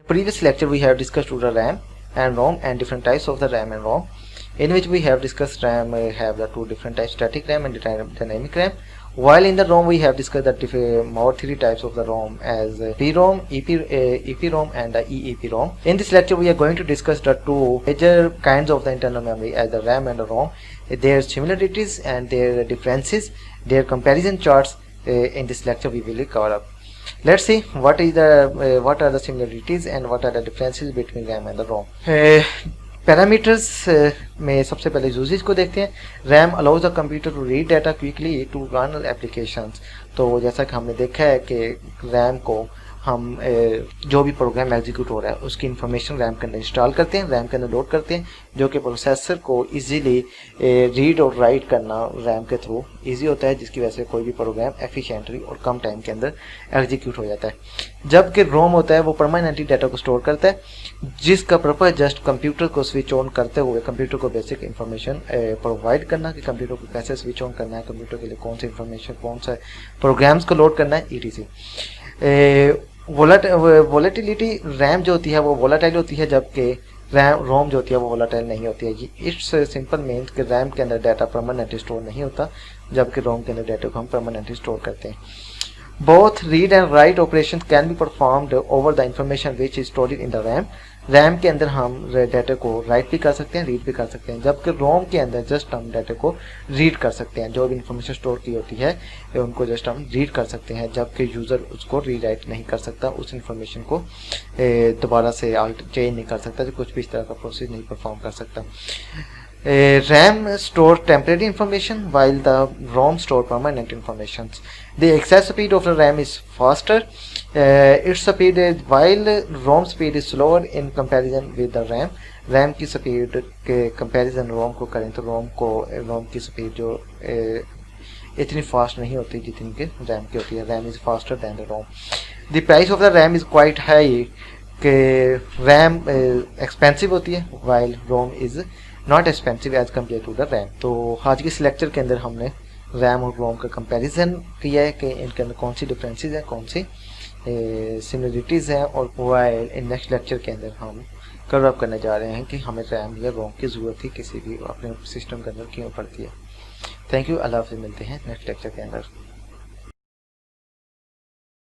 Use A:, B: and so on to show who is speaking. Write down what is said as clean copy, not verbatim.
A: Previous lecture we have discussed the RAM and ROM and different types of the RAM and ROM, in which we have discussed RAM have the two different types, static RAM and dynamic RAM, while in the ROM we have discussed the more three types of the ROM as PROM, EPROM and the EEPROM. In this lecture we are going to discuss the two major kinds of the internal memory as the RAM and the ROM, their similarities and their differences, their comparison charts. In this lecture we will cover up. Let's see what are the similarities and what are the differences between RAM and the ROM. Parameters में सबसे पहले usages को देखते हैं. RAM allows the computer to read data quickly to run applications. तो जैसा कि हमने देखा है कि रैम को हम जो भी प्रोग्राम एग्जीक्यूट हो रहा है उसकी इन्फॉर्मेशन रैम के अंदर इंस्टॉल करते हैं, रैम के अंदर लोड करते हैं, जो कि प्रोसेसर को इजीली रीड और राइट करना रैम के थ्रू इजी होता है, जिसकी वजह से कोई भी प्रोग्राम एफिशिएंटली और कम टाइम के अंदर एग्जीक्यूट हो जाता है. जबकि रोम होता है वो परमानेंटली डाटा को स्टोर करता है, जिसका पर्पज जस्ट कंप्यूटर को स्विच ऑन करते हुए कंप्यूटर को बेसिक इन्फॉर्मेशन प्रोवाइड करना कि कंप्यूटर को कैसे स्विच ऑन करना है, कंप्यूटर के लिए कौन सी इन्फॉर्मेशन, कौन सा प्रोग्राम्स को लोड करना है, ETC. वोलेटिलिटी रैम जो होती है वो वोलेटाइल होती है, जबकि रोम जो होती है वो वोलेटाइल नहीं होती है. इट्स सिंपल मीन्स कि रैम के अंदर डाटा परमानेंटली स्टोर नहीं होता, जबकि रोम के अंदर डाटा को हम परमानेंटली स्टोर करते हैं. Both read and write operations can be performed over the information which is stored in the RAM. RAM के अंदर हम डाटा को राइट भी कर सकते हैं, रीड भी कर सकते हैं, जबकि रोम के अंदर जस्ट हम डाटा को रीड कर सकते हैं. जो भी इंफॉर्मेशन स्टोर की होती है उनको जस्ट हम रीड कर सकते हैं, जबकि यूज़र उसको रीराइट नहीं कर सकता, उस इंफॉर्मेशन को दोबारा से चेंज नहीं कर सकता, कुछ भी इस तरह का प्रोसेस नहीं परफॉर्म कर सकता. RAM store temporary information while the ROM store permanent information. The access speed of the RAM is faster. Its speed is, while ROM speed is slower in comparison with the RAM. RAM की speed के comparison ROM को करें तो ROM की speed जो इतनी fast नहीं होती जितनी कि RAM की होती है. RAM is faster than the ROM. The price of the RAM is quite high. के RAM expensive होती है while ROM is not expensive as compare to the RAM. तो आज के इस लेक्चर के अंदर हमने रैम और रोम का कंपैरिजन किया है कि इनके अंदर कौन सी डिफरेंसेस हैं, कौन सी सिमिलरिटीज़ हैं, और वाइल इन नेक्स्ट लेक्चर के अंदर हम कवर अप करने जा रहे हैं कि हमें रैम या रोम की ज़रूरत ही किसी भी अपने सिस्टम के अंदर क्यों पड़ती है. Thank you. अल्लाह हाफ़िज़. मिलते हैं नेक्स्ट लेक्चर के अंदर.